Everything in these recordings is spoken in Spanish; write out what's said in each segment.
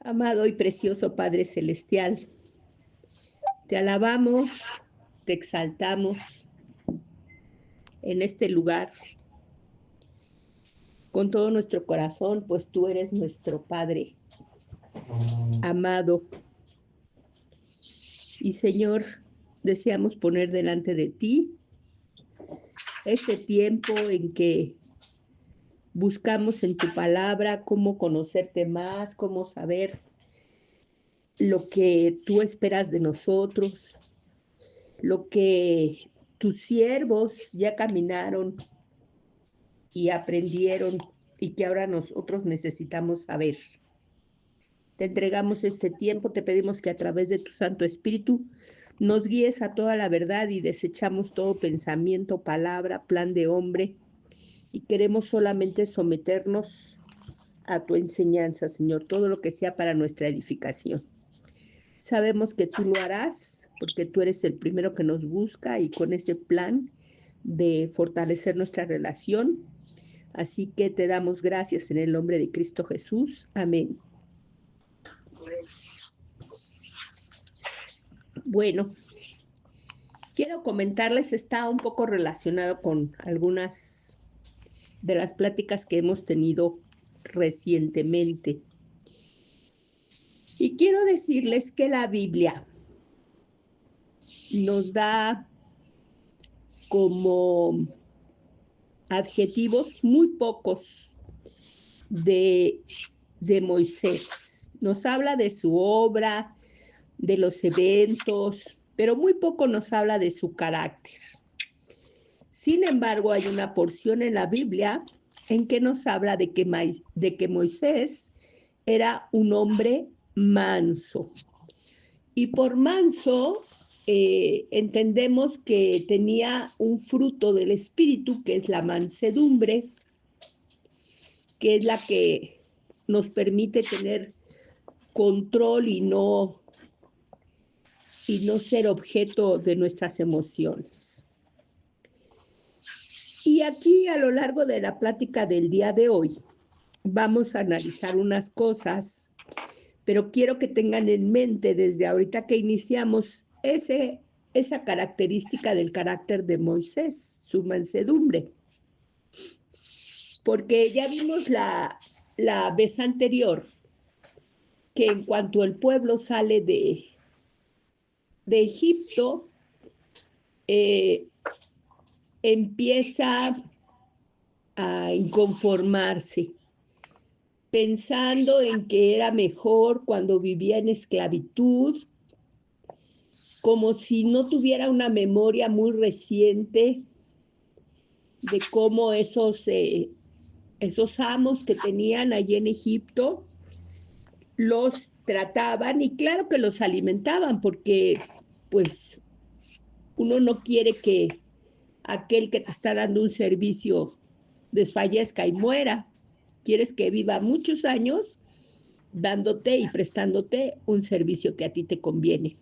Amado y precioso Padre Celestial, te alabamos, te exaltamos en este lugar con todo nuestro corazón, pues tú eres nuestro Padre amado. Y Señor, deseamos poner delante de ti este tiempo en que buscamos en tu palabra cómo conocerte más, cómo saber lo que tú esperas de nosotros, lo que tus siervos ya caminaron y aprendieron y que ahora nosotros necesitamos saber. Te entregamos este tiempo, te pedimos que a través de tu Santo Espíritu nos guíes a toda la verdad y desechamos todo pensamiento, palabra, plan de hombre y queremos solamente someternos a tu enseñanza, Señor, todo lo que sea para nuestra edificación. Sabemos que tú lo harás porque tú eres el primero que nos busca y con ese plan de fortalecer nuestra relación. Así que te damos gracias en el nombre de Cristo Jesús. Amén. Bueno, quiero comentarles, está un poco relacionado con algunas de las pláticas que hemos tenido recientemente. Y quiero decirles que la Biblia nos da como adjetivos muy pocos de Moisés. Nos habla de su obra, de los eventos, pero muy poco nos habla de su carácter. Sin embargo, hay una porción en la Biblia en que nos habla de que Moisés era un hombre manso. Y por manso entendemos que tenía un fruto del Espíritu, que es la mansedumbre, que es la que nos permite tener control y no ser objeto de nuestras emociones. Y aquí a lo largo de la plática del día de hoy vamos a analizar unas cosas, pero quiero que tengan en mente desde ahorita que iniciamos esa característica del carácter de Moisés, su mansedumbre. Porque ya vimos la vez anterior que en cuanto el pueblo sale de Egipto, empieza a inconformarse, pensando en que era mejor cuando vivía en esclavitud, como si no tuviera una memoria muy reciente de cómo esos amos que tenían allí en Egipto los trataban, y claro que los alimentaban, porque pues uno no quiere que aquel que te está dando un servicio desfallezca y muera. Quieres que viva muchos años dándote y prestándote un servicio que a ti te conviene.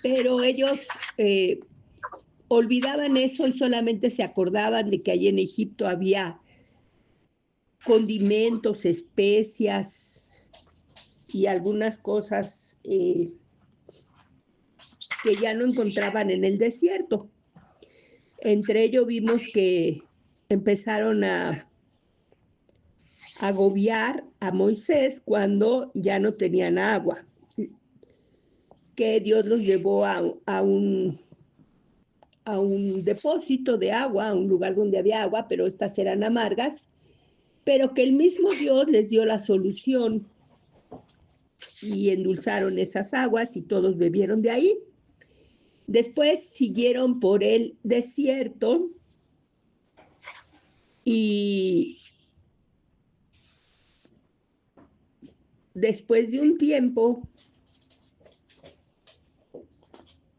Pero ellos olvidaban eso y solamente se acordaban de que allí en Egipto había condimentos, especias y algunas cosas que ya no encontraban en el desierto. Entre ellos vimos que empezaron a agobiar a Moisés cuando ya no tenían agua, que Dios los llevó a un depósito de agua, a un lugar donde había agua, pero estas eran amargas, pero que el mismo Dios les dio la solución y endulzaron esas aguas y todos bebieron de ahí. Después siguieron por el desierto y después de un tiempo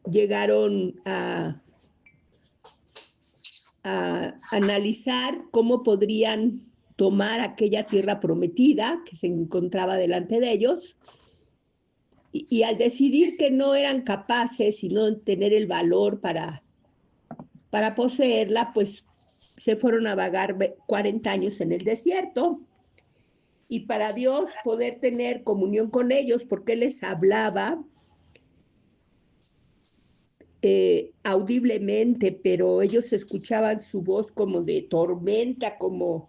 llegaron a analizar cómo podrían tomar aquella tierra prometida que se encontraba delante de ellos, y al decidir que no eran capaces y no tener el valor para poseerla, pues se fueron a vagar 40 años en el desierto. y para Dios poder tener comunión con ellos, porque Él les hablaba audiblemente, pero ellos escuchaban su voz como de tormenta, como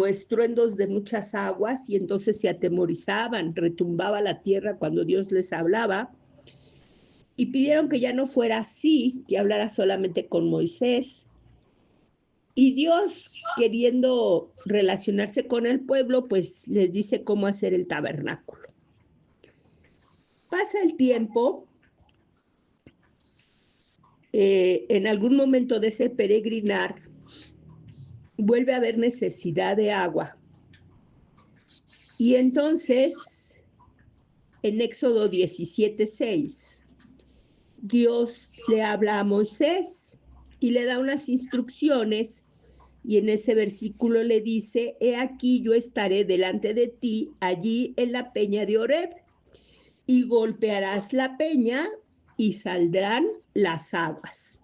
estruendos de muchas aguas, y entonces se atemorizaban, retumbaba la tierra cuando Dios les hablaba, y pidieron que ya no fuera así, que hablara solamente con Moisés. Y Dios, queriendo relacionarse con el pueblo, pues les dice cómo hacer el tabernáculo. Pasa el tiempo, en algún momento de ese peregrinar, vuelve a haber necesidad de agua. Y entonces, en Éxodo 17:6, Dios le habla a Moisés y le da unas instrucciones, y en ese versículo le dice: he aquí yo estaré delante de ti allí en la peña de Horeb, y golpearás la peña y saldrán las aguas.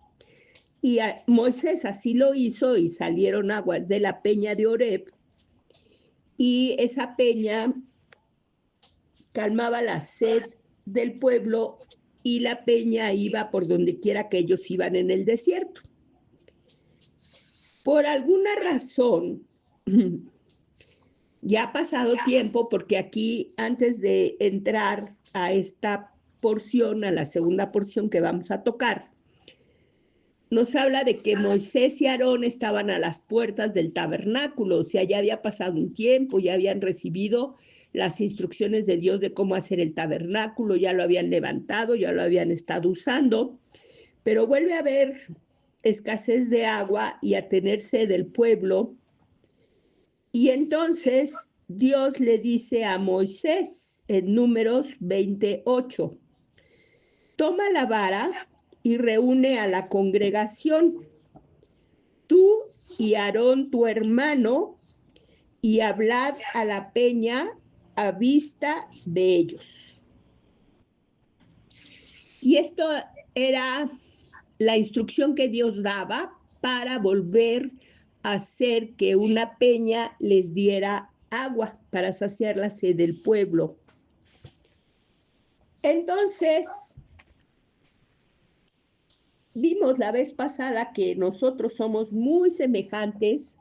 Y Moisés así lo hizo, y salieron aguas de la peña de Horeb, y esa peña calmaba la sed del pueblo, y la peña iba por donde quiera que ellos iban en el desierto. Por alguna razón, ya ha pasado tiempo, porque aquí, antes de entrar a esta porción, a la segunda porción que vamos a tocar, nos habla de que Moisés y Aarón estaban a las puertas del tabernáculo. O sea, ya había pasado un tiempo, ya habían recibido las instrucciones de Dios de cómo hacer el tabernáculo, ya lo habían levantado, ya lo habían estado usando, pero vuelve a haber escasez de agua y a tenerse del pueblo. Y entonces Dios le dice a Moisés en Números 28, toma la vara y reúne a la congregación, tú y Aarón tu hermano, y hablad a la peña a vista de ellos. Y esto era la instrucción que Dios daba para volver a hacer que una peña les diera agua para saciar la sed del pueblo. Entonces, vimos la vez pasada que nosotros somos muy semejantes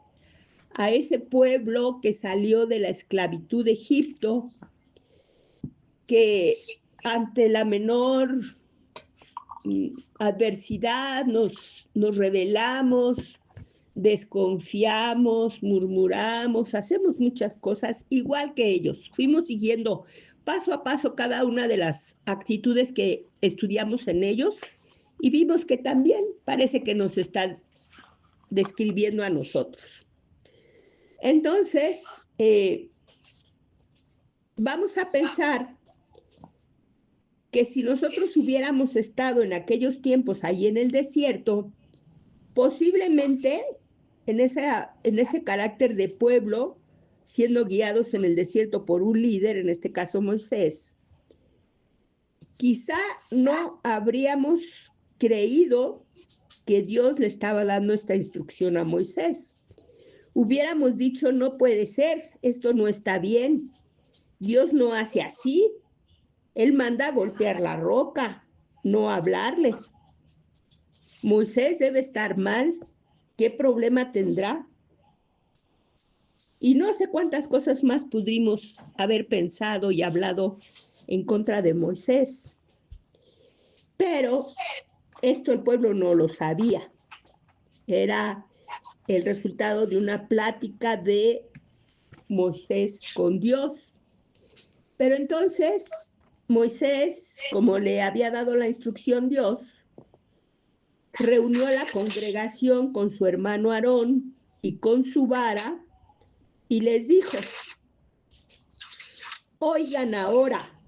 a ese pueblo que salió de la esclavitud de Egipto, que ante la menor adversidad nos rebelamos, desconfiamos, murmuramos, hacemos muchas cosas igual que ellos. Fuimos siguiendo paso a paso cada una de las actitudes que estudiamos en ellos, y vimos que también parece que nos está describiendo a nosotros. Entonces, vamos a pensar que si nosotros hubiéramos estado en aquellos tiempos ahí en el desierto, posiblemente en ese carácter de pueblo, siendo guiados en el desierto por un líder, en este caso Moisés, quizá no habríamos creído que Dios le estaba dando esta instrucción a Moisés. Hubiéramos dicho: no puede ser, esto no está bien, Dios no hace así, Él manda a golpear la roca, no hablarle. Moisés debe estar mal, ¿qué problema tendrá? Y no sé cuántas cosas más pudimos haber pensado y hablado en contra de Moisés. Pero esto el pueblo no lo sabía. Era el resultado de una plática de Moisés con Dios. Pero entonces Moisés, como le había dado la instrucción Dios, reunió a la congregación con su hermano Aarón y con su vara, y les dijo: oigan ahora,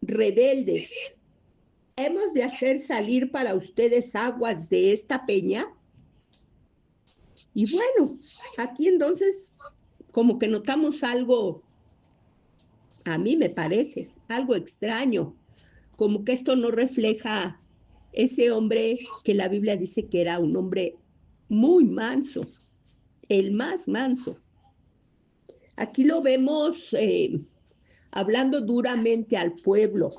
rebeldes, ¿hemos de hacer salir para ustedes aguas de esta peña? Y bueno, aquí entonces como que notamos algo, a mí me parece, algo extraño, como que esto no refleja ese hombre que la Biblia dice que era un hombre muy manso, el más manso. Aquí lo vemos hablando duramente al pueblo.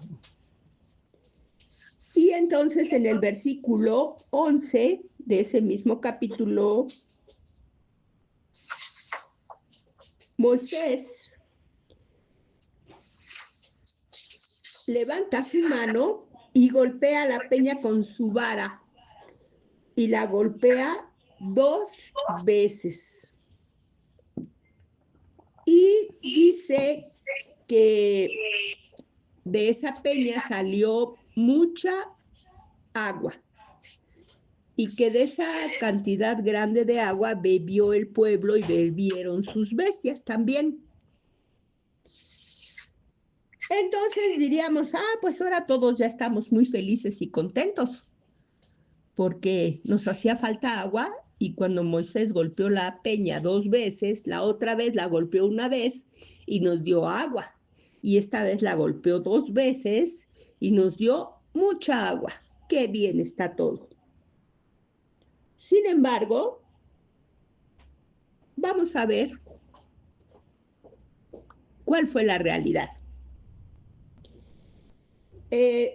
Y entonces en el versículo 11 de ese mismo capítulo, Moisés levanta su mano y golpea la peña con su vara y la golpea 2 veces. Y dice que de esa peña salió mucha agua y que de esa cantidad grande de agua bebió el pueblo y bebieron sus bestias también. Entonces diríamos, pues ahora todos ya estamos muy felices y contentos porque nos hacía falta agua y cuando Moisés golpeó la peña 2 veces, la otra vez la golpeó una vez y nos dio agua. Y esta vez la golpeó 2 veces y nos dio mucha agua. Qué bien está todo. Sin embargo, vamos a ver cuál fue la realidad.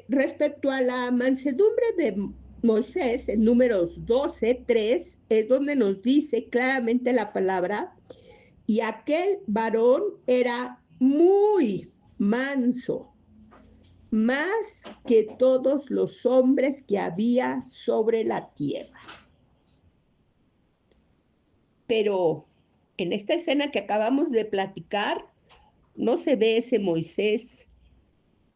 Respecto a la mansedumbre de Moisés, en Números 12:3, es donde nos dice claramente la palabra, y aquel varón era muy manso, más que todos los hombres que había sobre la tierra. Pero en esta escena que acabamos de platicar, no se ve ese Moisés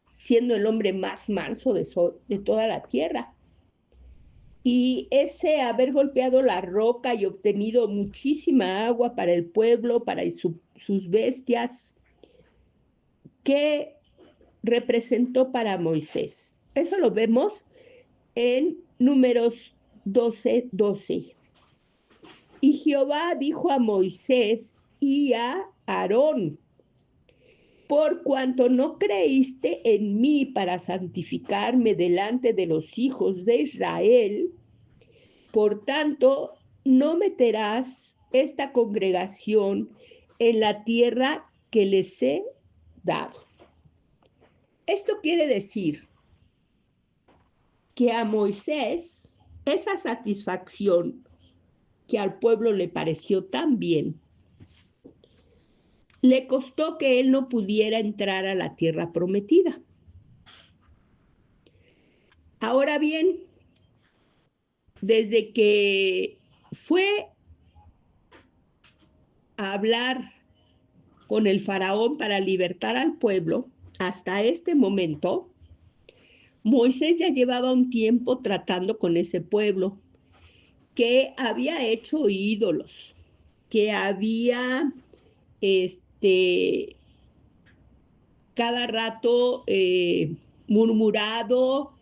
siendo el hombre más manso de toda la tierra. Y ese haber golpeado la roca y obtenido muchísima agua para el pueblo, para sus bestias, ¿qué representó para Moisés? Eso lo vemos en Números 12:12. Y Jehová dijo a Moisés y a Aarón: por cuanto no creíste en mí para santificarme delante de los hijos de Israel, por tanto, no meterás esta congregación en la tierra que les he dado. Esto quiere decir que a Moisés esa satisfacción que al pueblo le pareció tan bien, le costó que él no pudiera entrar a la tierra prometida. Ahora bien, desde que fue a hablar con el faraón para libertar al pueblo, hasta este momento, Moisés ya llevaba un tiempo tratando con ese pueblo, que había hecho ídolos, que había cada rato murmurado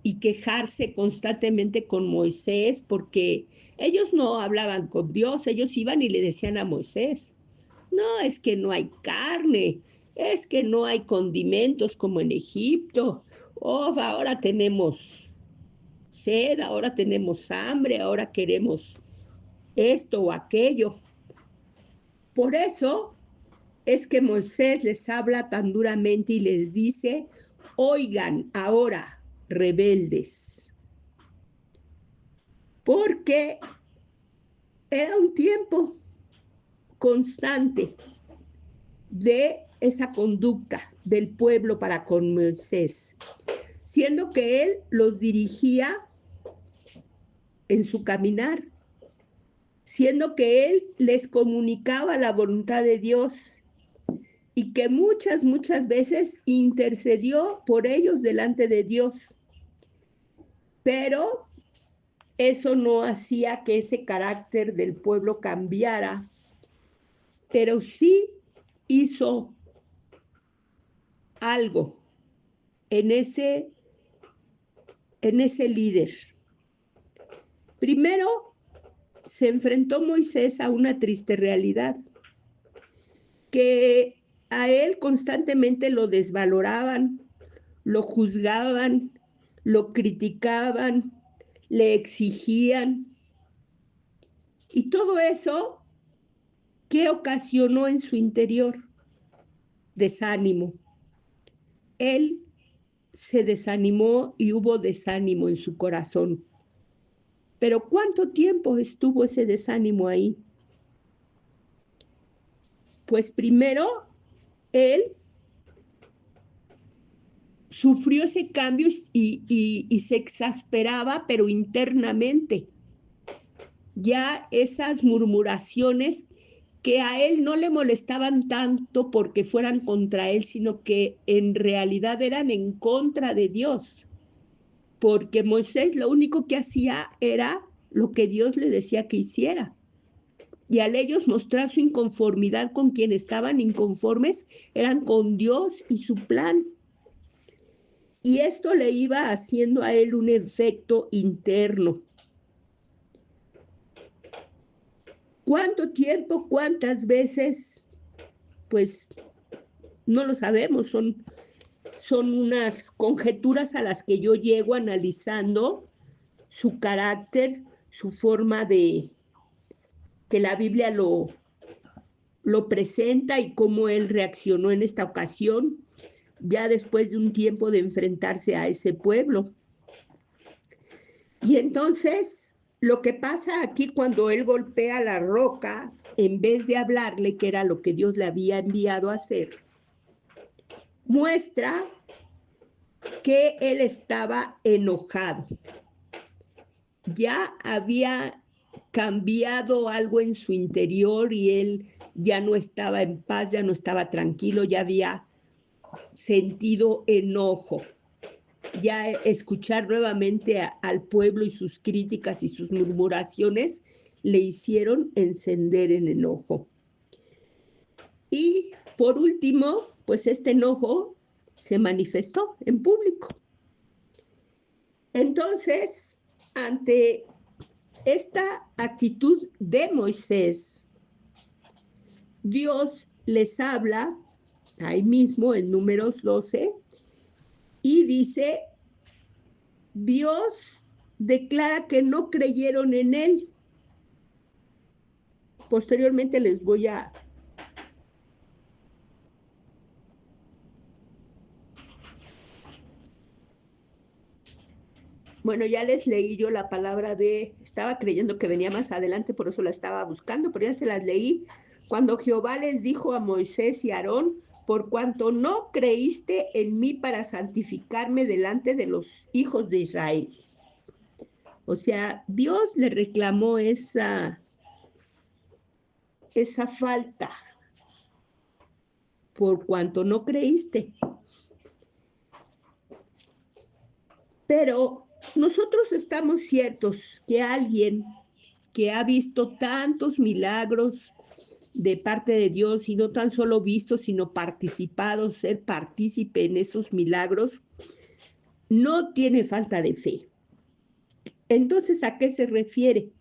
y quejarse constantemente con Moisés, porque ellos no hablaban con Dios, ellos iban y le decían a Moisés: no, es que no hay carne, es que no hay condimentos como en Egipto, ahora tenemos sed, ahora tenemos hambre, ahora queremos esto o aquello. Por eso es que Moisés les habla tan duramente y les dice: oigan ahora, rebeldes, porque era un tiempo constante de esa conducta del pueblo para con Moisés, siendo que él los dirigía en su caminar, siendo que él les comunicaba la voluntad de Dios y que muchas veces intercedió por ellos delante de Dios. Pero eso no hacía que ese carácter del pueblo cambiara, pero sí hizo algo en ese líder. Primero, se enfrentó Moisés a una triste realidad, que a él constantemente lo desvaloraban, lo juzgaban, lo criticaban, le exigían. Y todo eso ¿Qué ocasionó en su interior? Desánimo. Él se desanimó y hubo desánimo en su corazón. Pero ¿cuánto tiempo estuvo ese desánimo ahí? Pues primero, él sufrió ese cambio y se exasperaba, pero internamente. Ya esas murmuraciones que a él no le molestaban tanto porque fueran contra él, sino que en realidad eran en contra de Dios. Porque Moisés lo único que hacía era lo que Dios le decía que hiciera. Y al ellos mostrar su inconformidad con quien estaban inconformes, eran con Dios y su plan. Y esto le iba haciendo a él un efecto interno. ¿Cuánto tiempo, cuántas veces? Pues no lo sabemos, son unas conjeturas a las que yo llego analizando su carácter, su forma de que la Biblia lo presenta y cómo él reaccionó en esta ocasión, ya después de un tiempo de enfrentarse a ese pueblo. Y entonces, lo que pasa aquí cuando él golpea la roca, en vez de hablarle, que era lo que Dios le había enviado a hacer, muestra que él estaba enojado. Ya había cambiado algo en su interior y él ya no estaba en paz, ya no estaba tranquilo, ya había sentido enojo. Ya escuchar nuevamente al pueblo y sus críticas y sus murmuraciones le hicieron encender en enojo. Y por último, pues este enojo se manifestó en público. Entonces, ante esta actitud de Moisés, Dios les habla ahí mismo en Números 12 y dice, Dios declara que no creyeron en él. Posteriormente les voy a... Bueno, ya les leí yo la palabra estaba creyendo que venía más adelante, por eso la estaba buscando, pero ya se las leí. Cuando Jehová les dijo a Moisés y a Aarón, por cuanto no creíste en mí para santificarme delante de los hijos de Israel. O sea, Dios le reclamó esa falta, por cuanto no creíste. Pero nosotros estamos ciertos que alguien que ha visto tantos milagros de parte de Dios y no tan solo visto, sino participado, ser partícipe en esos milagros, no tiene falta de fe. Entonces, ¿a qué se refiere?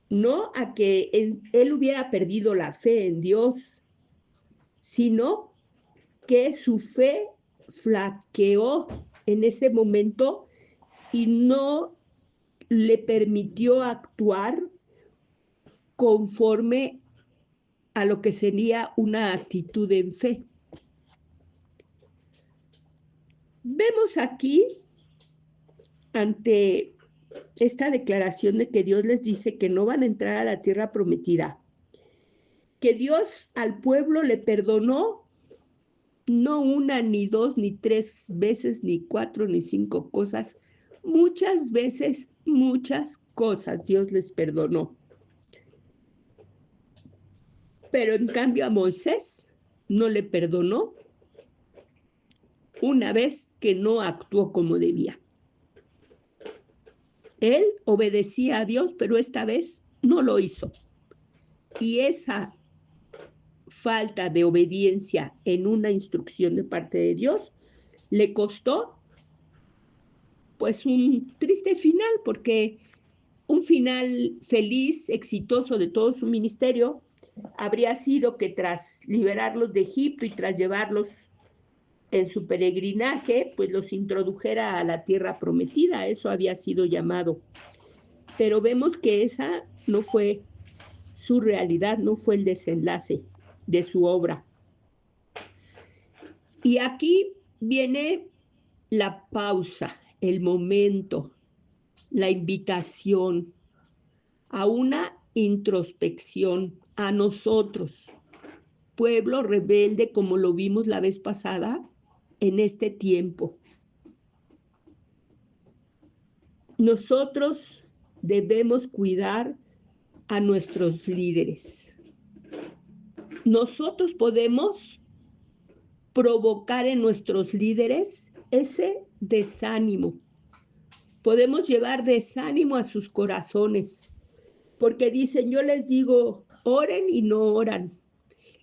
No a que él hubiera perdido la fe en Dios, sino que su fe flaqueó en ese momento y no le permitió actuar conforme a lo que sería una actitud en fe. Vemos aquí, ante esta declaración de que Dios les dice que no van a entrar a la tierra prometida, que Dios al pueblo le perdonó no una, ni dos, ni tres veces, ni cuatro, ni cinco cosas, muchas veces, muchas cosas Dios les perdonó. Pero en cambio a Moisés no le perdonó una vez que no actuó como debía. Él obedecía a Dios, pero esta vez no lo hizo. Y esa falta de obediencia en una instrucción de parte de Dios le costó pues un triste final, porque un final feliz, exitoso de todo su ministerio habría sido que tras liberarlos de Egipto y tras llevarlos en su peregrinaje, pues los introdujera a la tierra prometida. Eso había sido llamado. Pero vemos que esa no fue su realidad, no fue el desenlace de su obra. Y aquí viene la pausa, el momento, la invitación a una introspección a nosotros, pueblo rebelde, como lo vimos la vez pasada, en este tiempo. Nosotros debemos cuidar a nuestros líderes. Nosotros podemos provocar en nuestros líderes ese desánimo. Podemos llevar desánimo a sus corazones, porque dicen, yo les digo, oren y no oran.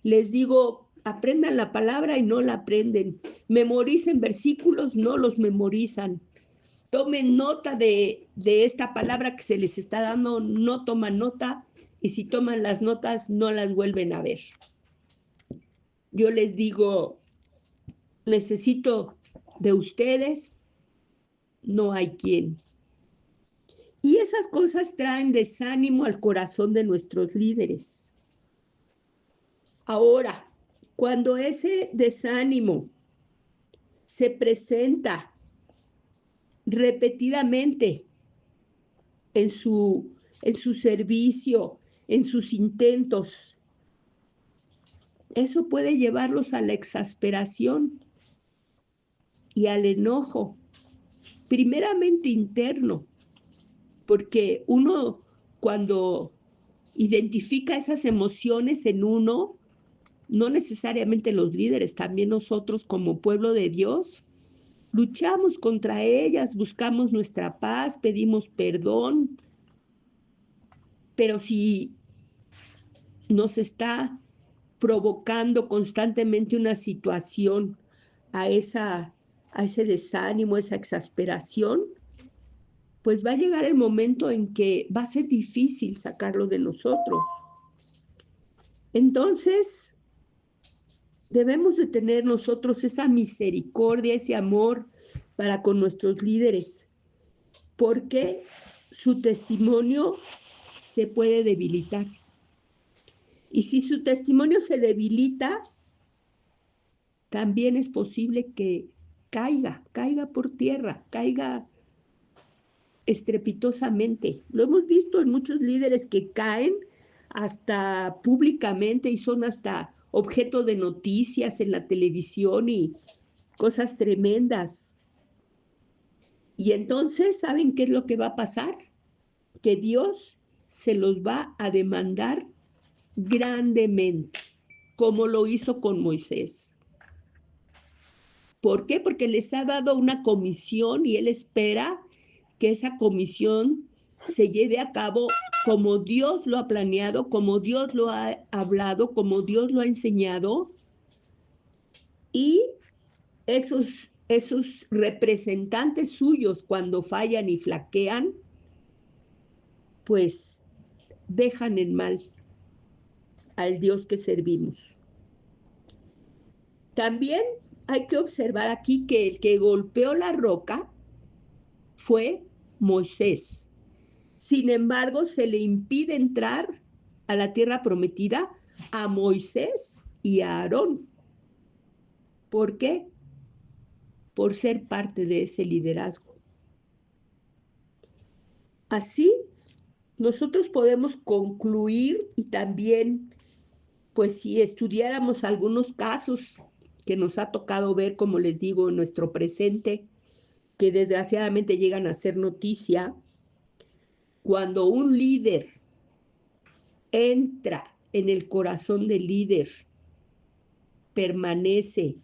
Les digo, aprendan la palabra y no la aprenden. Memoricen versículos, no los memorizan. Tomen nota de esta palabra que se les está dando, no toman nota, y si toman las notas, no las vuelven a ver. Yo les digo, necesito de ustedes, no hay quien. Y esas cosas traen desánimo al corazón de nuestros líderes. Ahora, cuando ese desánimo se presenta repetidamente en su servicio, en sus intentos, eso puede llevarlos a la exasperación y al enojo, primeramente interno, porque uno cuando identifica esas emociones en uno, no necesariamente los líderes, también nosotros como pueblo de Dios, luchamos contra ellas, buscamos nuestra paz, pedimos perdón, pero si nos está provocando constantemente una situación a ese desánimo, esa exasperación, pues va a llegar el momento en que va a ser difícil sacarlo de nosotros. Entonces, debemos de tener nosotros esa misericordia, ese amor para con nuestros líderes, porque su testimonio se puede debilitar. Y si su testimonio se debilita, también es posible que caiga por tierra, caiga estrepitosamente. Lo hemos visto en muchos líderes que caen hasta públicamente y son hasta objeto de noticias en la televisión y cosas tremendas. Y entonces, ¿saben qué es lo que va a pasar? Que Dios se los va a demandar grandemente, como lo hizo con Moisés. ¿Por qué? Porque les ha dado una comisión y Él espera que esa comisión se lleve a cabo como Dios lo ha planeado, como Dios lo ha hablado, como Dios lo ha enseñado. Y esos representantes suyos, cuando fallan y flaquean, pues dejan en mal al Dios que servimos. También hay que observar aquí que el que golpeó la roca fue Moisés. Sin embargo, se le impide entrar a la tierra prometida a Moisés y a Aarón. ¿Por qué? Por ser parte de ese liderazgo. Así, nosotros podemos concluir y también, pues si estudiáramos algunos casos que nos ha tocado ver, como les digo, en nuestro presente, que desgraciadamente llegan a ser noticia, cuando un líder entra en el corazón del líder, permanece,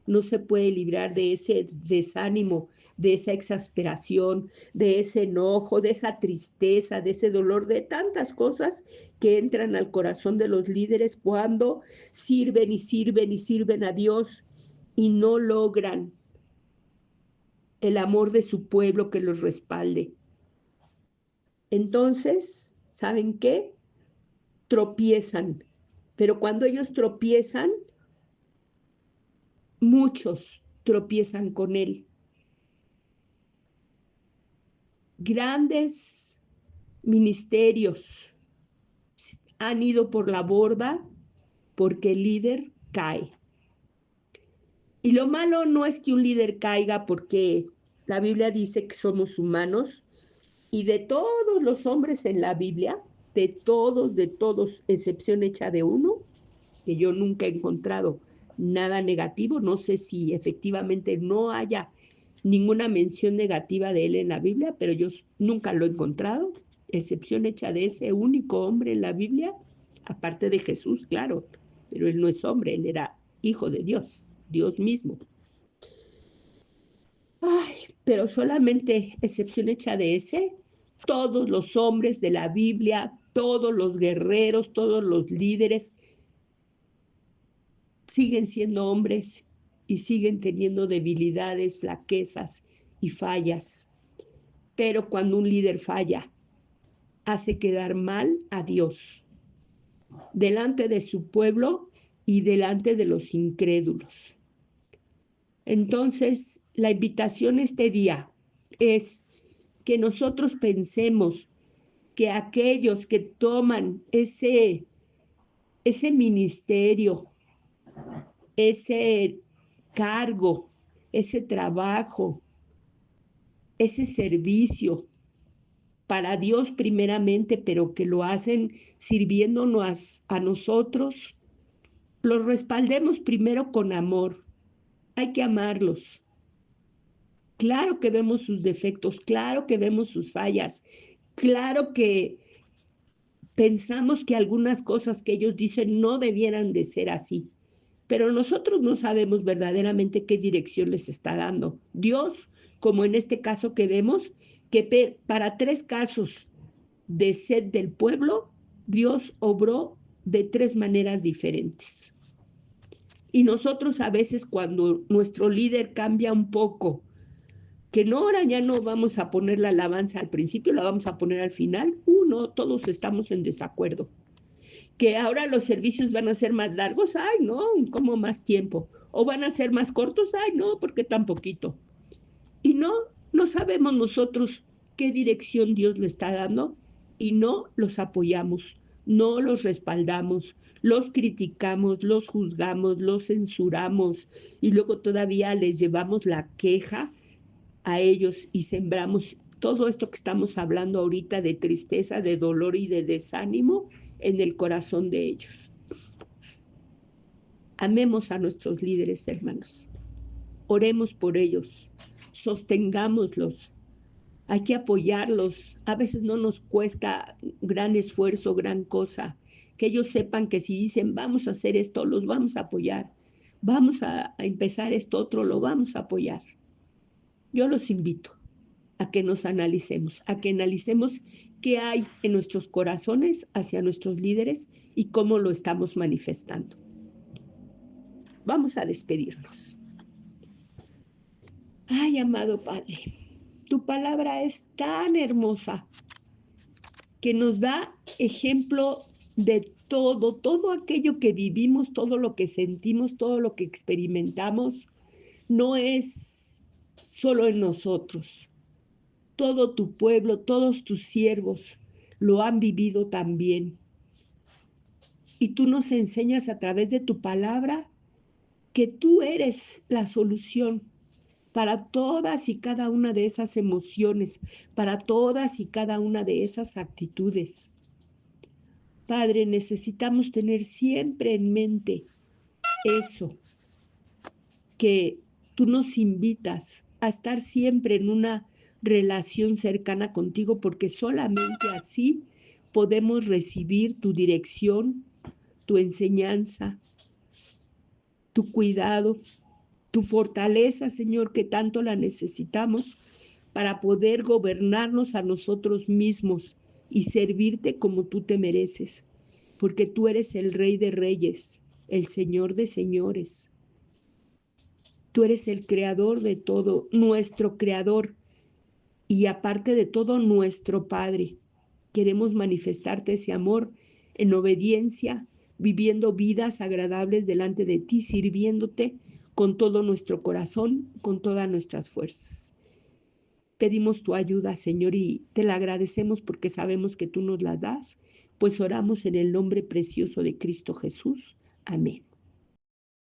no se puede librar de ese desánimo, de esa exasperación, de ese enojo, de esa tristeza, de ese dolor, de tantas cosas que entran al corazón de los líderes cuando sirven y sirven y sirven a Dios y no logran el amor de su pueblo que los respalde. Entonces, ¿saben qué? Tropiezan, pero cuando ellos tropiezan, muchos tropiezan con él. Grandes ministerios han ido por la borda porque el líder cae. Y lo malo no es que un líder caiga, porque la Biblia dice que somos humanos, y de todos los hombres en la Biblia, de todos, excepción hecha de uno, que yo nunca he encontrado nada negativo. No sé si efectivamente no haya ninguna mención negativa de él en la Biblia, pero yo nunca lo he encontrado, excepción hecha de ese único hombre en la Biblia, aparte de Jesús, claro, pero él no es hombre, él era hijo de Dios, Dios mismo. Ay, pero solamente excepción hecha de ese, todos los hombres de la Biblia, todos los guerreros, todos los líderes, siguen siendo hombres y siguen teniendo debilidades, flaquezas y fallas. Pero cuando un líder falla, hace quedar mal a Dios delante de su pueblo y delante de los incrédulos. Entonces, la invitación este día es que nosotros pensemos que aquellos que toman ese ministerio, ese cargo, ese trabajo, ese servicio para Dios primeramente, pero que lo hacen sirviéndonos a nosotros, los respaldemos primero con amor. Hay que amarlos. Claro que vemos sus defectos, claro que vemos sus fallas, claro que pensamos que algunas cosas que ellos dicen no debieran de ser así, pero nosotros no sabemos verdaderamente qué dirección les está dando Dios, como en este caso que vemos, que para 3 casos de sed del pueblo, Dios obró de 3 maneras diferentes. Y nosotros a veces, cuando nuestro líder cambia un poco, que no, ahora ya no vamos a poner la alabanza al principio, la vamos a poner al final, no, todos estamos en desacuerdo. Que ahora los servicios van a ser más largos, ay, no, ¿cómo más tiempo? O van a ser más cortos, ay, no, porque tan poquito. Y no sabemos nosotros qué dirección Dios le está dando y no los apoyamos, no los respaldamos, los criticamos, los juzgamos, los censuramos y luego todavía les llevamos la queja a ellos y sembramos todo esto que estamos hablando ahorita de tristeza, de dolor y de desánimo en el corazón de ellos. Amemos a nuestros líderes, hermanos. Oremos por ellos, sostengámoslos. Hay que apoyarlos. A veces no nos cuesta gran esfuerzo, gran cosa. Que ellos sepan que si dicen vamos a hacer esto, los vamos a apoyar. Vamos a empezar esto otro, lo vamos a apoyar. Yo los invito a que nos analicemos, a que analicemos qué hay en nuestros corazones hacia nuestros líderes y cómo lo estamos manifestando. Vamos a despedirnos. Ay, amado Padre, tu palabra es tan hermosa que nos da ejemplo de todo aquello que vivimos, todo lo que sentimos, todo lo que experimentamos, no es solo en nosotros. Todo tu pueblo, todos tus siervos lo han vivido también. Y tú nos enseñas a través de tu palabra que tú eres la solución para todas y cada una de esas emociones, para todas y cada una de esas actitudes. Padre, necesitamos tener siempre en mente eso, que tú nos invitas a estar siempre en una relación cercana contigo, porque solamente así podemos recibir tu dirección, tu enseñanza, tu cuidado, tu fortaleza, Señor, que tanto la necesitamos para poder gobernarnos a nosotros mismos y servirte como tú te mereces, porque tú eres el Rey de Reyes, el Señor de Señores. Tú eres el creador de todo, nuestro creador, y aparte de todo, nuestro Padre. Queremos manifestarte ese amor en obediencia, viviendo vidas agradables delante de ti, sirviéndote con todo nuestro corazón, con todas nuestras fuerzas. Pedimos tu ayuda, Señor, y te la agradecemos porque sabemos que tú nos la das, pues oramos en el nombre precioso de Cristo Jesús. Amén.